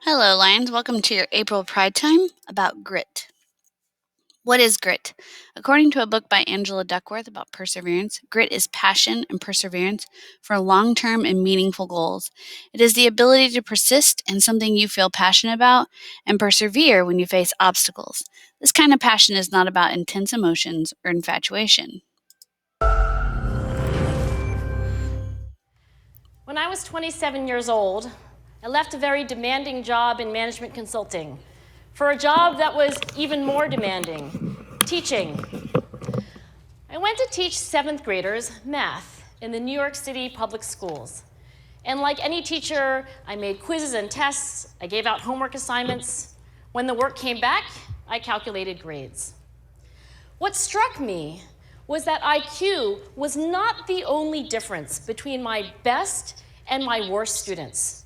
Hello, Lions. Welcome to your April Pride Time about grit. What is grit? According to a book by Angela Duckworth about perseverance, grit is passion and perseverance for long-term and meaningful goals. It is the ability to persist in something you feel passionate about and persevere when you face obstacles. This kind of passion is not about intense emotions or infatuation. When I was 27 years old, I left a very demanding job in management consulting for a job that was even more demanding, teaching. I went to teach 7th graders math in the New York City public schools. And like any teacher, I made quizzes and tests, I gave out homework assignments. When the work came back, I calculated grades. What struck me was that IQ was not the only difference between my best and my worst students.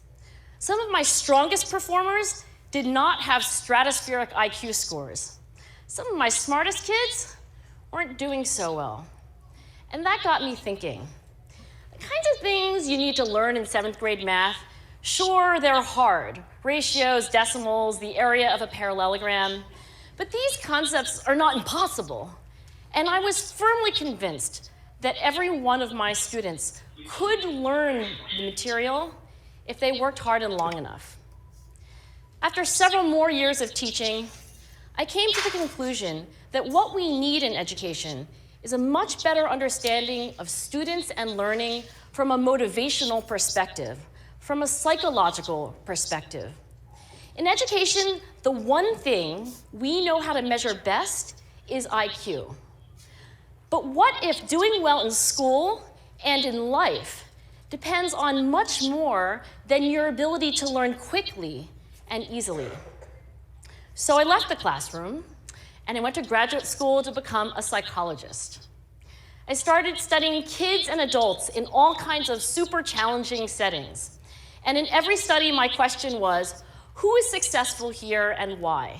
Some of my strongest performers did not have stratospheric IQ scores. Some of my smartest kids weren't doing so well. And that got me thinking. The kinds of things you need to learn in 7th grade math, sure, they're hard. Ratios, decimals, the area of a parallelogram. But these concepts are not impossible. And I was firmly convinced that every one of my students could learn the material if they worked hard and long enough. After several more years of teaching, I came to the conclusion that what we need in education is a much better understanding of students and learning from a motivational perspective, from a psychological perspective. In education, the one thing we know how to measure best is IQ. But what if doing well in school and in life depends on much more than your ability to learn quickly and easily? So I left the classroom and I went to graduate school to become a psychologist. I started studying kids and adults in all kinds of super challenging settings. And in every study, my question was, who is successful here and why?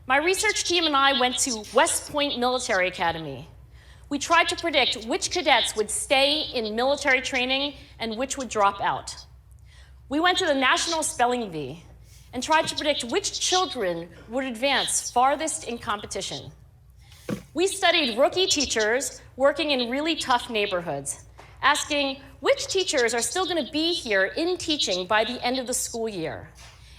My research team and I went to West Point Military Academy. We tried to predict which cadets would stay in military training and which would drop out. We went to the National Spelling Bee and tried to predict which children would advance farthest in competition. We studied rookie teachers working in really tough neighborhoods, asking which teachers are still going to be here in teaching by the end of the school year.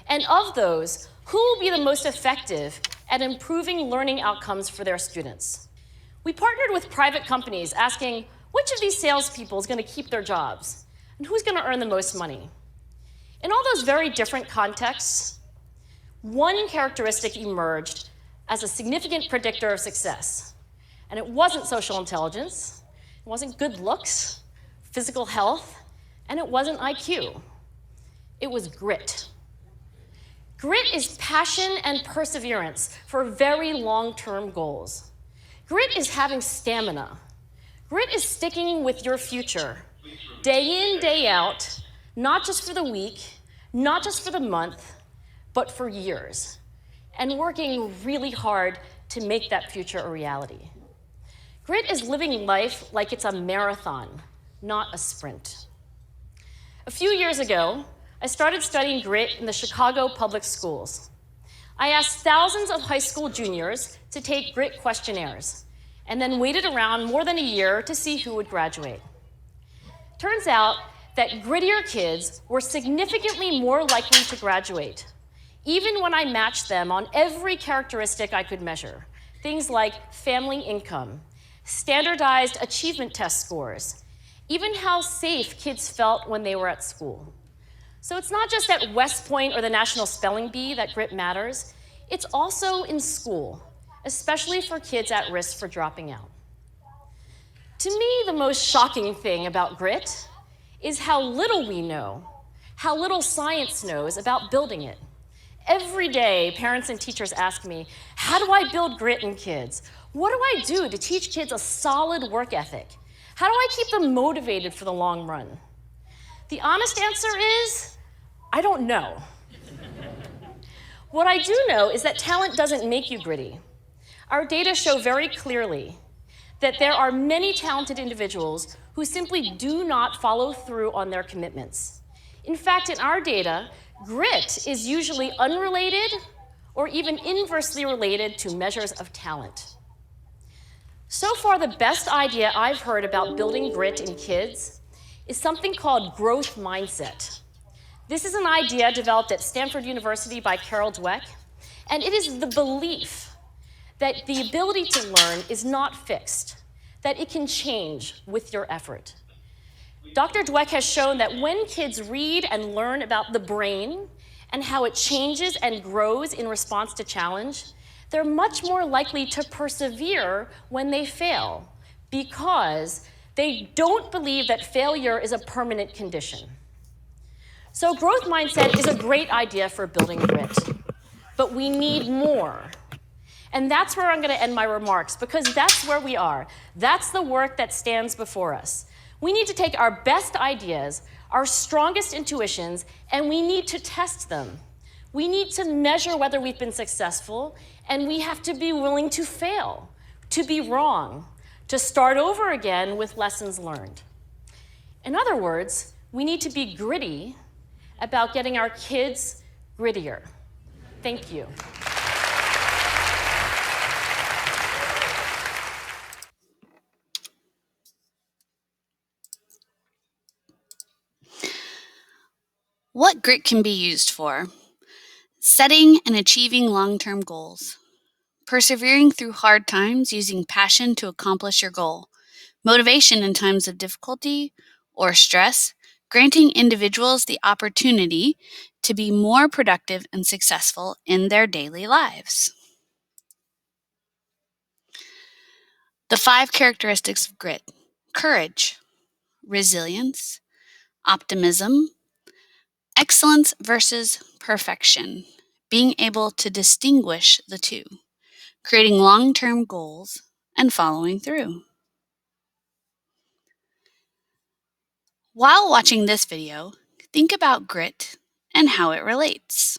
And of those, who will be the most effective at improving learning outcomes for their students? We partnered with private companies asking which of these salespeople is going to keep their jobs and who's going to earn the most money. In all those very different contexts, one characteristic emerged as a significant predictor of success. And it wasn't social intelligence, it wasn't good looks, physical health, and it wasn't IQ. It was grit. Grit is passion and perseverance for very long-term goals. Grit is having stamina. Grit is sticking with your future, day in, day out, not just for the week, not just for the month, but for years, and working really hard to make that future a reality. Grit is living life like it's a marathon, not a sprint. A few years ago, I started studying grit in the Chicago public schools. I asked thousands of high school juniors to take grit questionnaires, and then waited around more than a year to see who would graduate. Turns out that grittier kids were significantly more likely to graduate, even when I matched them on every characteristic I could measure, things like family income, standardized achievement test scores, even how safe kids felt when they were at school. So it's not just at West Point or the National Spelling Bee that grit matters, it's also in school, especially for kids at risk for dropping out. To me, the most shocking thing about grit is how little we know, how little science knows about building it. Every day, parents and teachers ask me, how do I build grit in kids? What do I do to teach kids a solid work ethic? How do I keep them motivated for the long run? The honest answer is, I don't know. What I do know is that talent doesn't make you gritty. Our data show very clearly that there are many talented individuals who simply do not follow through on their commitments. In fact, in our data, Grit is usually unrelated or even inversely related to measures of talent. So far, the best idea I've heard about building grit in kids is something called growth mindset. This is an idea developed at Stanford University by Carol Dweck, and it is the belief that the ability to learn is not fixed, that it can change with your effort. Dr. Dweck has shown that when kids read and learn about the brain and how it changes and grows in response to challenge, they're much more likely to persevere when they fail because they don't believe that failure is a permanent condition. So growth mindset is a great idea for building grit, but we need more. And that's where I'm going to end my remarks, because that's where we are. That's the work that stands before us. We need to take our best ideas, our strongest intuitions, and we need to test them. We need to measure whether we've been successful, and we have to be willing to fail, to be wrong, to start over again with lessons learned. In other words, we need to be gritty about getting our kids grittier. Thank you. What grit can be used for? Setting and achieving long-term goals. Persevering through hard times using passion to accomplish your goal. Motivation in times of difficulty or stress, granting individuals the opportunity to be more productive and successful in their daily lives. The 5 characteristics of grit: courage, resilience, optimism, excellence versus perfection, being able to distinguish the two, creating long-term goals, and following through. While watching this video, think about grit and how it relates.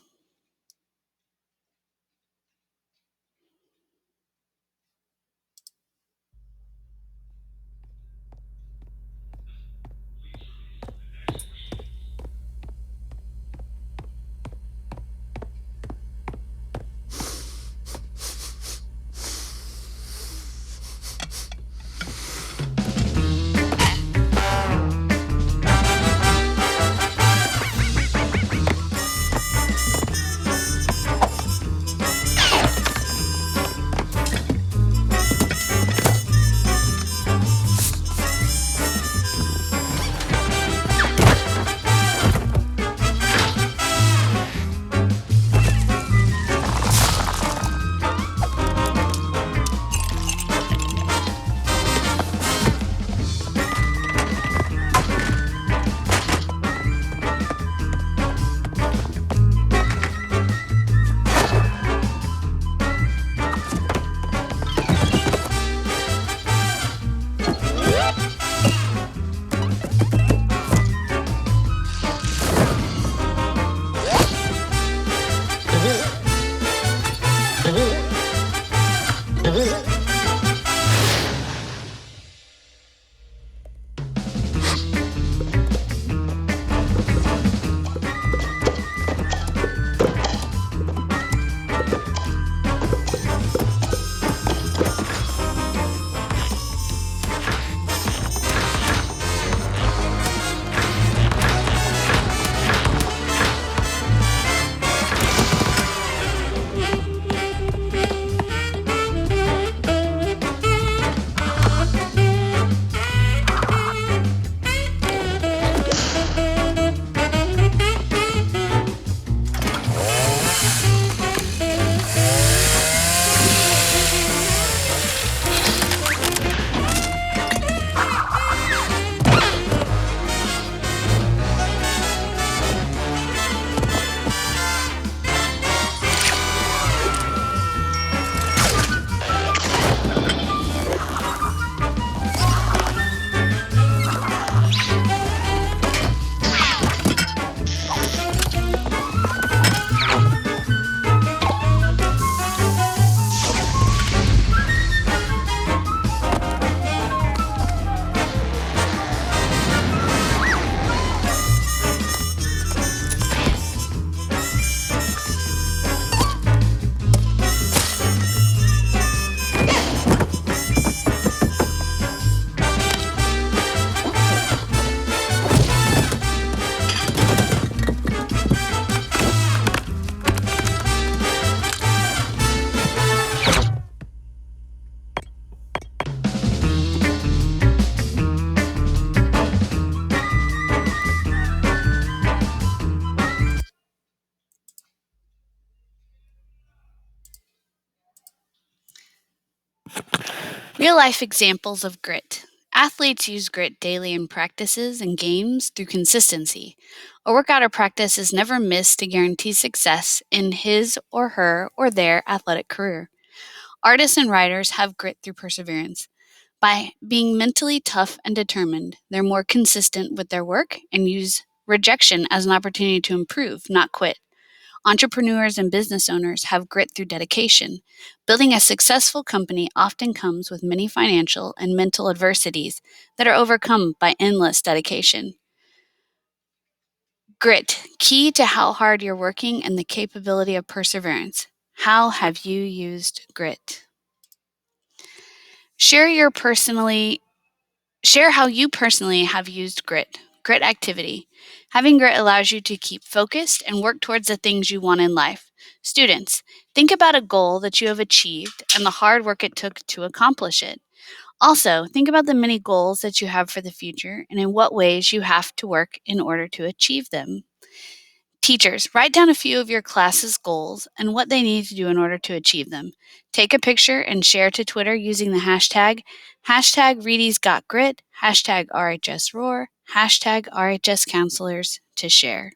Real-life examples of grit. Athletes use grit daily in practices and games through consistency. A workout or practice is never missed to guarantee success in his or her or their athletic career. Artists and writers have grit through perseverance. By being mentally tough and determined, they're more consistent with their work and use rejection as an opportunity to improve, not quit. Entrepreneurs and business owners have grit through dedication. Building a successful company often comes with many financial and mental adversities that are overcome by endless dedication. Grit, key to how hard you're working and the capability of perseverance. How have you used grit? Share how you personally have used grit. Grit activity. Having grit allows you to keep focused and work towards the things you want in life. Students, think about a goal that you have achieved and the hard work it took to accomplish it. Also, think about the many goals that you have for the future and in what ways you have to work in order to achieve them. Teachers, write down a few of your class's goals and what they need to do in order to achieve them. Take a picture and share to Twitter using the hashtag Reedy'sGotGrit, hashtag RHS Roar, hashtag RHS Counselors to share.